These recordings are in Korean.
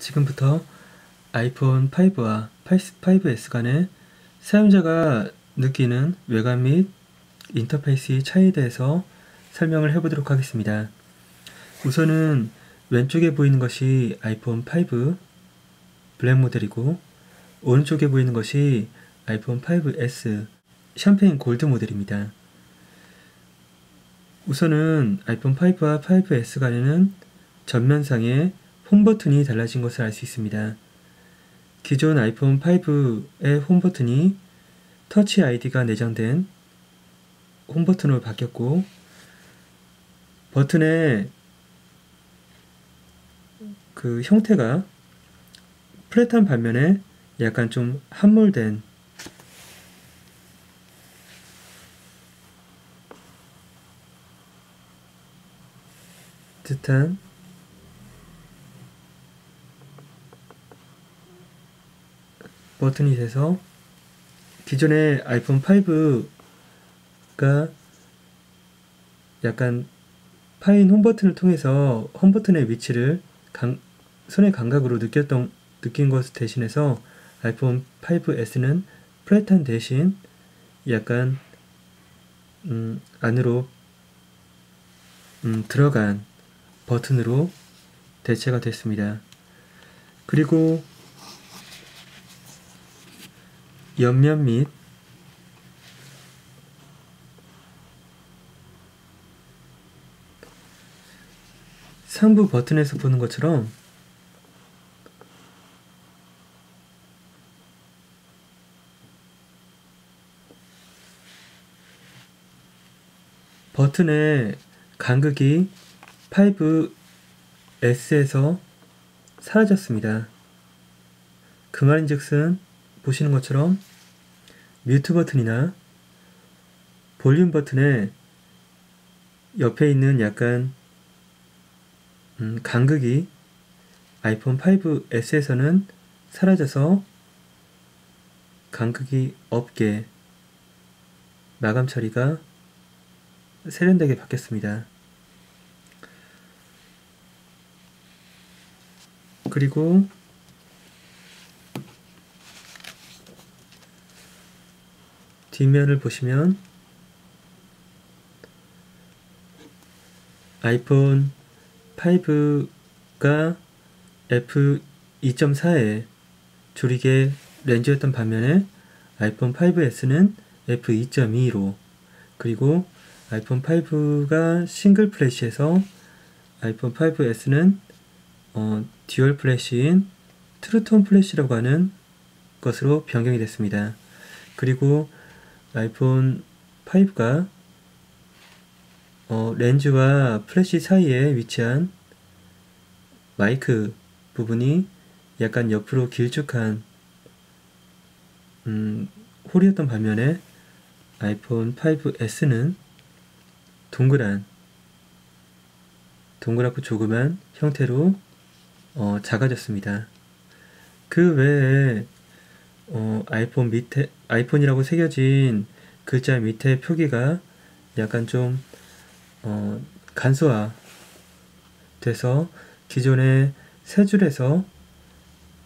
지금부터 아이폰 5와 5S 간의 사용자가 느끼는 외관 및 인터페이스의 차이에 대해서 설명을 해보도록 하겠습니다. 우선은 왼쪽에 보이는 것이 아이폰 5 블랙 모델이고, 오른쪽에 보이는 것이 아이폰 5S 샴페인 골드 모델입니다. 우선은 아이폰 5와 5S 간에는 전면상의 홈 버튼이 달라진 것을 알 수 있습니다. 기존 아이폰 5의 홈 버튼이 터치 아이디가 내장된 홈 버튼으로 바뀌었고, 버튼의 그 형태가 플랫한 반면에 약간 좀 함몰된 듯한 버튼이 돼서 기존의 아이폰 5가 약간 파인 홈 버튼을 통해서 홈 버튼의 위치를 손의 감각으로 느낀 것 대신해서 아이폰 5S는 플랫한 대신 약간 안으로 들어간 버튼으로 대체가 됐습니다. 그리고 옆면 및 상부 버튼에서 보는 것처럼 버튼의 간극이 5S에서 사라졌습니다. 그 말인즉슨 보시는 것처럼 뮤트 버튼이나 볼륨 버튼의 옆에 있는 약간 간극이 아이폰 5S에서는 사라져서 간극이 없게 마감 처리가 세련되게 바뀌었습니다. 그리고 뒷면을 보시면 아이폰 5가 f2.4의 조리개 렌즈였던 반면에 아이폰 5S는 f2.2로, 그리고 아이폰 5가 싱글 플래시에서 아이폰 5S는 듀얼 플래시인 트루톤 플래시라고 하는 것으로 변경이 됐습니다. 그리고 아이폰 5가 렌즈와 플래시 사이에 위치한 마이크 부분이 약간 옆으로 길쭉한 홀이었던 반면에 아이폰 5S는 동그랗고 조그만 형태로 작아졌습니다. 그 외에 아이폰이라고 새겨진 글자 밑에 표기가 약간 좀 간소화 돼서 기존의 3줄에서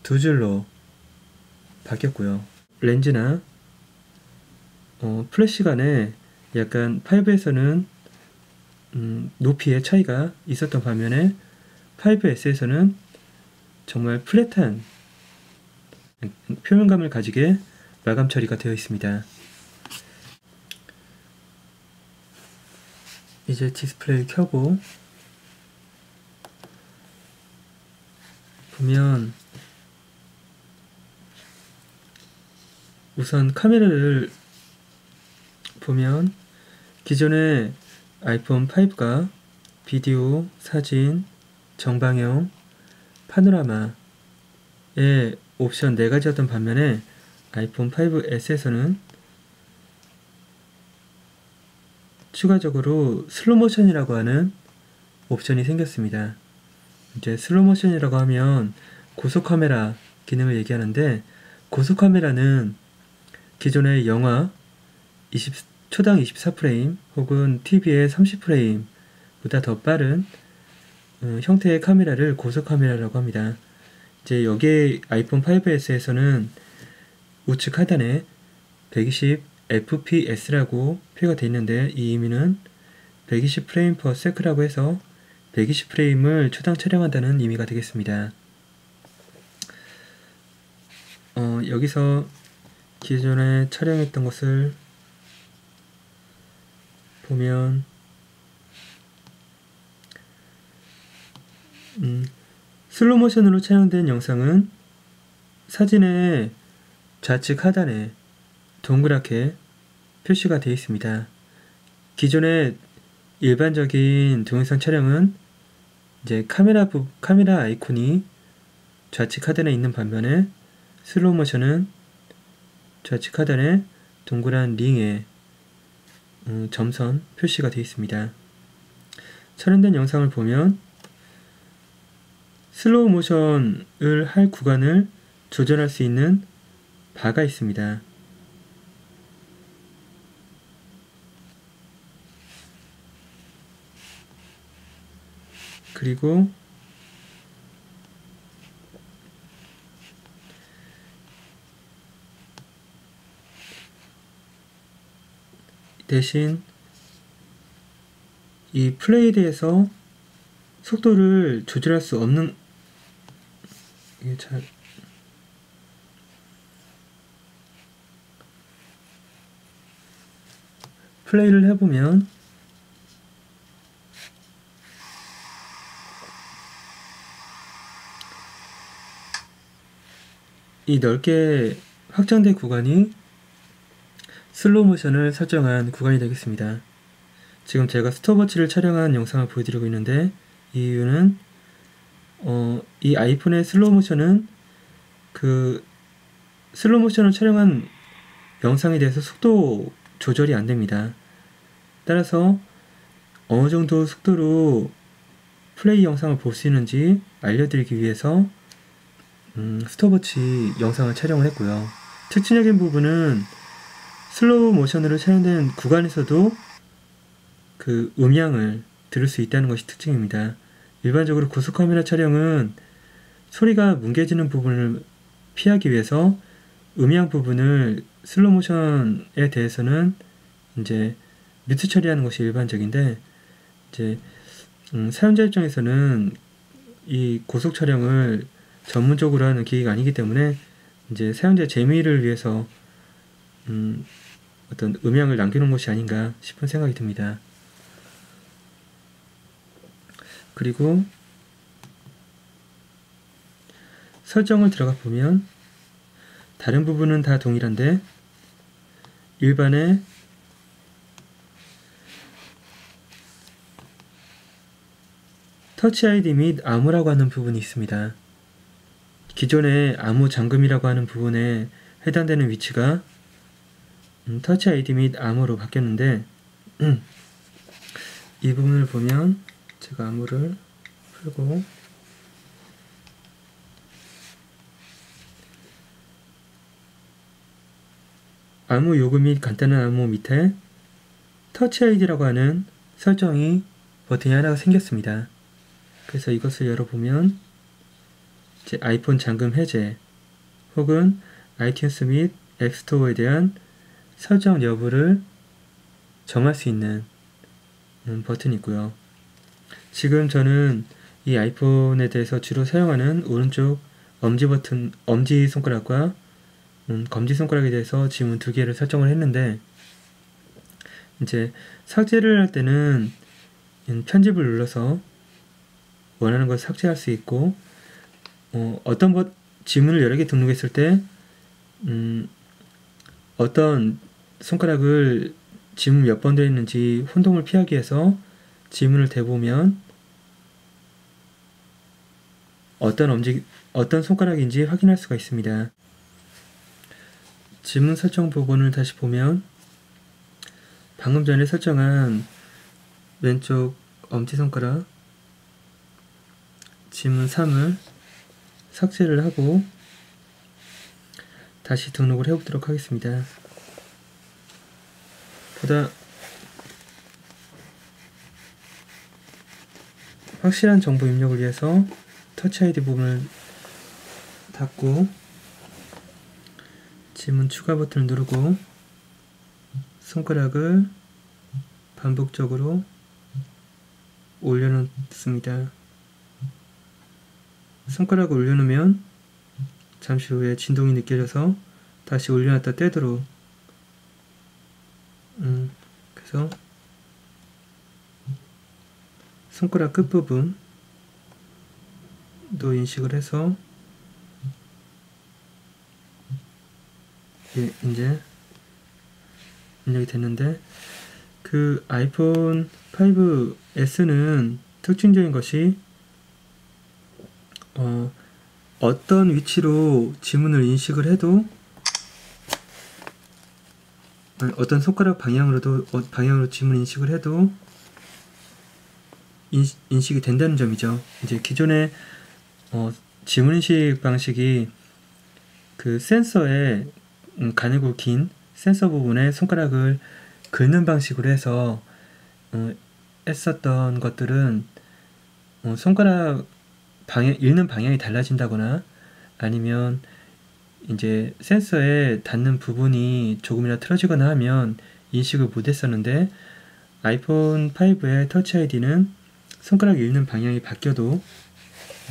2줄로 바뀌었고요. 렌즈나 플래시 간에 약간 5에서는 높이의 차이가 있었던 반면에 5S에서는 정말 플랫한 표면감을 가지게 마감 처리가 되어 있습니다. 이제 디스플레이를 켜고 보면 우선 카메라를 보면 기존의 아이폰 5가 비디오, 사진, 정방형, 파노라마의 옵션 4가지였던 반면에 아이폰 5S에서는 추가적으로 슬로모션이라고 하는 옵션이 생겼습니다. 이제 슬로모션이라고 하면 고속카메라 기능을 얘기하는데, 고속카메라는 기존의 영화 초당 24프레임 혹은 TV의 30프레임보다 더 빠른 형태의 카메라를 고속카메라라고 합니다. 이제 여기에 아이폰 5S에서는 우측 하단에 120fps라고 표가 되어 있는데 이 의미는 120프레임/세크라고 해서 120프레임을 초당 촬영한다는 의미가 되겠습니다. 여기서 기존에 촬영했던 것을 보면 슬로모션으로 촬영된 영상은 사진의 좌측 하단에 동그랗게 표시가 되어 있습니다. 기존의 일반적인 동영상 촬영은 이제 카메라 아이콘이 좌측 하단에 있는 반면에 슬로모션은 좌측 하단에 동그란 링에 점선 표시가 되어 있습니다. 촬영된 영상을 보면 슬로우 모션을 할 구간을 조절할 수 있는 바가 있습니다. 그리고 대신 이 플레이드에서 속도를 조절할 수 없는, 이게 잘 플레이를 해보면 이 넓게 확장된 구간이 슬로우 모션을 설정한 구간이 되겠습니다. 지금 제가 스톱워치를 촬영한 영상을 보여드리고 있는데 이 이유는 이 아이폰의 슬로우 모션은 그 슬로우 모션을 촬영한 영상에 대해서 속도 조절이 안 됩니다. 따라서 어느 정도 속도로 플레이 영상을 볼 수 있는지 알려드리기 위해서 스톱워치 영상을 촬영을 했고요. 특징적인 부분은 슬로우 모션으로 촬영된 구간에서도 그 음향을 들을 수 있다는 것이 특징입니다. 일반적으로 고속 카메라 촬영은 소리가 뭉개지는 부분을 피하기 위해서 음향 부분을 슬로우 모션에 대해서는 이제 뮤트 처리하는 것이 일반적인데 이제 사용자 입장에서는 이 고속 촬영을 전문적으로 하는 기기가 아니기 때문에 이제 사용자의 재미를 위해서 어떤 음향을 남겨놓은 것이 아닌가 싶은 생각이 듭니다. 그리고 설정을 들어가 보면 다른 부분은 다 동일한데 일반의 터치 아이디 및 암호라고 하는 부분이 있습니다. 기존의 암호 잠금이라고 하는 부분에 해당되는 위치가 터치 아이디 및 암호로 바뀌었는데 이 부분을 보면 제가 암호를 풀고 암호 요구 및 간단한 암호 밑에 터치 아이디라고 하는 설정이 버튼이 하나가 생겼습니다. 그래서 이것을 열어보면 이제 아이폰 잠금 해제 혹은 아이튠스 및 앱스토어에 대한 설정 여부를 정할 수 있는 버튼이 있고요. 지금 저는 이 아이폰에 대해서 주로 사용하는 오른쪽 엄지 손가락과 검지 손가락에 대해서 지문 두 개를 설정을 했는데 이제 삭제를 할 때는 편집을 눌러서 원하는 것을 삭제할 수 있고 어떤 지문을 여러 개 등록했을 때 어떤 손가락을 지문 몇 번 되어 있는지 혼동을 피하기 위해서 지문을 대보면 어떤 손가락인지 확인할 수가 있습니다. 지문 설정 부분을 다시 보면 방금 전에 설정한 왼쪽 엄지손가락 지문 3을 삭제를 하고 다시 등록을 해보도록 하겠습니다. 보다 확실한 정보 입력을 위해서 터치 아이디 부분을 닫고 지문 추가 버튼을 누르고 손가락을 반복적으로 올려놓습니다. 손가락을 올려놓으면 잠시 후에 진동이 느껴져서 다시 올려놨다 떼도록 그래서 손가락 끝부분도 인식을 해서 이제 입력이 됐는데, 그 아이폰 5S는 특징적인 것이 어떤 위치로 지문을 인식을 해도 어떤 손가락 방향으로 지문 인식을 해도 인식이 된다는 점이죠. 이제 기존의 지문 인식 방식이 그 센서에 가늘고 긴 센서 부분에 손가락을 긁는 방식으로 해서 했었던 것들은 손가락 읽는 방향이 달라진다거나 아니면 이제 센서에 닿는 부분이 조금이라도 틀어지거나 하면 인식을 못했었는데, 아이폰 5의 터치 아이디는 손가락 읽는 방향이 바뀌어도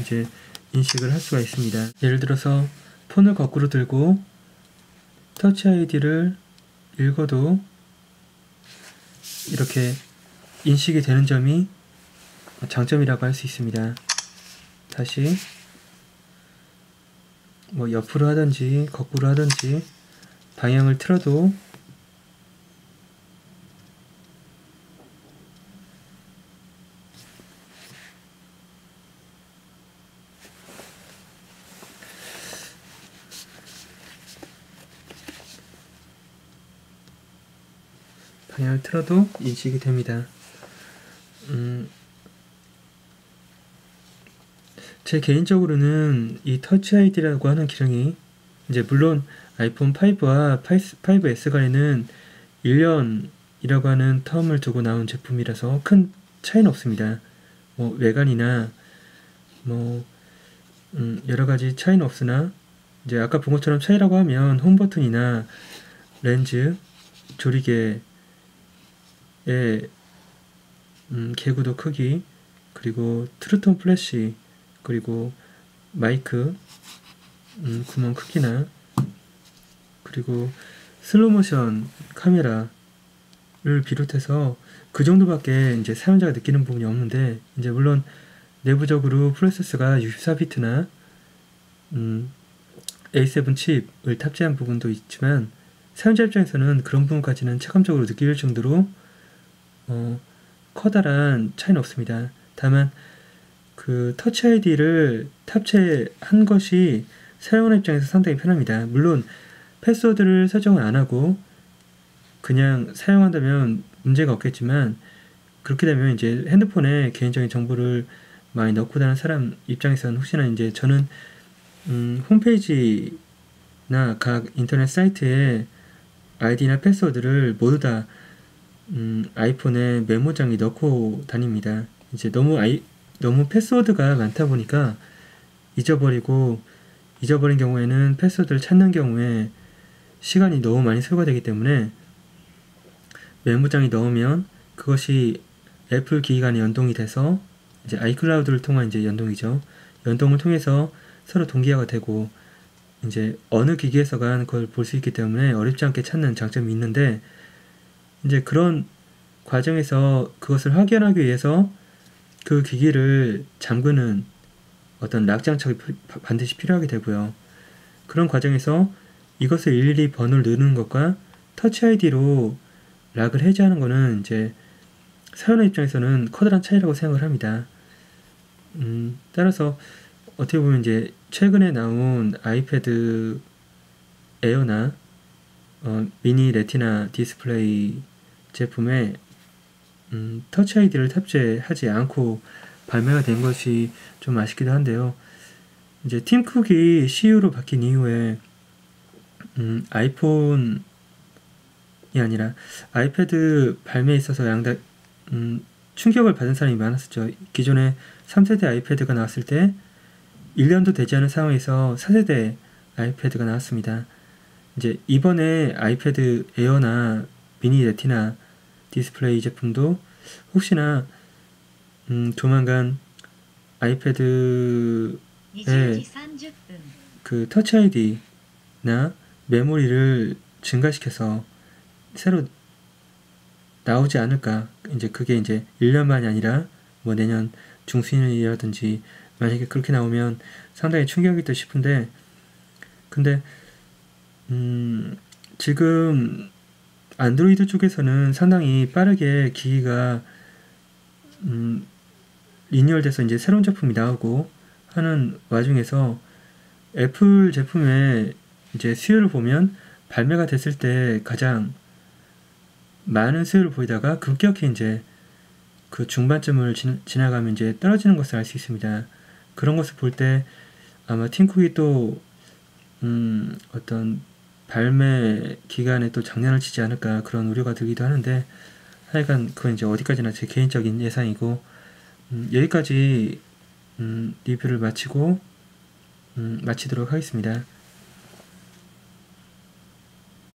이제 인식을 할 수가 있습니다. 예를 들어서 폰을 거꾸로 들고 터치 아이디를 읽어도 이렇게 인식이 되는 점이 장점이라고 할 수 있습니다. 다시 뭐 옆으로 하든지 거꾸로 하든지 방향을 틀어도 인식이 됩니다. 제 개인적으로는 이 터치 아이디라고 하는 기능이 이제 물론 아이폰 5와 5S 간에는 1년이라고 하는 텀을 두고 나온 제품이라서 큰 차이는 없습니다. 뭐 외관이나 뭐 여러가지 차이는 없으나, 이제 아까 본 것처럼 차이라고 하면 홈 버튼이나 렌즈, 조리개의 개구도 크기, 그리고 트루톤 플래시, 그리고 마이크 구멍 크기나, 그리고 슬로모션 카메라를 비롯해서 그 정도밖에 이제 사용자가 느끼는 부분이 없는데, 이제 물론 내부적으로 프로세서가 64비트나 A7 칩을 탑재한 부분도 있지만, 사용자 입장에서는 그런 부분까지는 체감적으로 느낄 정도로 커다란 차이는 없습니다. 다만 그 터치 아이디를 탑재한 것이 사용자 입장에서 상당히 편합니다. 물론 패스워드를 설정을 안하고 그냥 사용한다면 문제가 없겠지만, 그렇게 되면 이제 핸드폰에 개인적인 정보를 많이 넣고 다니는 사람 입장에서는 혹시나 이제 저는 홈페이지나 각 인터넷 사이트에 아이디나 패스워드를 모두 다 아이폰에 메모장에 넣고 다닙니다. 이제 너무 패스워드가 많다 보니까 잊어버린 경우에는 패스워드를 찾는 경우에 시간이 너무 많이 소요가 되기 때문에 메모장에 넣으면 그것이 애플 기기 간에 연동이 돼서 이제 아이클라우드를 통한 이제 연동이죠. 연동을 통해서 서로 동기화가 되고 이제 어느 기기에서간 그걸 볼 수 있기 때문에 어렵지 않게 찾는 장점이 있는데, 이제 그런 과정에서 그것을 확인하기 위해서 그 기기를 잠그는 어떤 락 장착이 반드시 필요하게 되고요. 그런 과정에서 이것을 일일이 번호를 누르는 것과 터치 아이디로 락을 해제하는 것은 이제 사용자 입장에서는 커다란 차이라고 생각을 합니다. 따라서 어떻게 보면 이제 최근에 나온 아이패드 에어나 미니 레티나 디스플레이 제품에 터치 아이디를 탑재하지 않고 발매가 된 것이 좀 아쉽기도 한데요. 이제 팀 쿡이 CEO로 바뀐 이후에 아이폰이 아니라 아이패드 발매에 있어서 양다 충격을 받은 사람이 많았었죠. 기존에 3세대 아이패드가 나왔을 때 1년도 되지 않은 상황에서 4세대 아이패드가 나왔습니다. 이제 이번에 아이패드 에어나 미니 레티나 디스플레이 제품도 혹시나 조만간 아이패드에 20時30分 그 터치 아이디나 메모리를 증가시켜서 새로 나오지 않을까. 이제 그게 이제 1년만이 아니라 뭐 내년 중순이라든지 만약에 그렇게 나오면 상당히 충격이다 싶은데, 근데 지금 안드로이드 쪽에서는 상당히 빠르게 기기가 리뉴얼돼서 이제 새로운 제품이 나오고 하는 와중에서 애플 제품의 이제 수요를 보면 발매가 됐을 때 가장 많은 수요를 보이다가 급격히 이제 그 중반쯤을 지나가면 이제 떨어지는 것을 알 수 있습니다. 그런 것을 볼 때 아마 팀쿡이 또 어떤 발매 기간에 또 장난을 치지 않을까 그런 우려가 들기도 하는데, 하여간 그건 이제 어디까지나 제 개인적인 예상이고, 여기까지 리뷰를 마치도록 하겠습니다.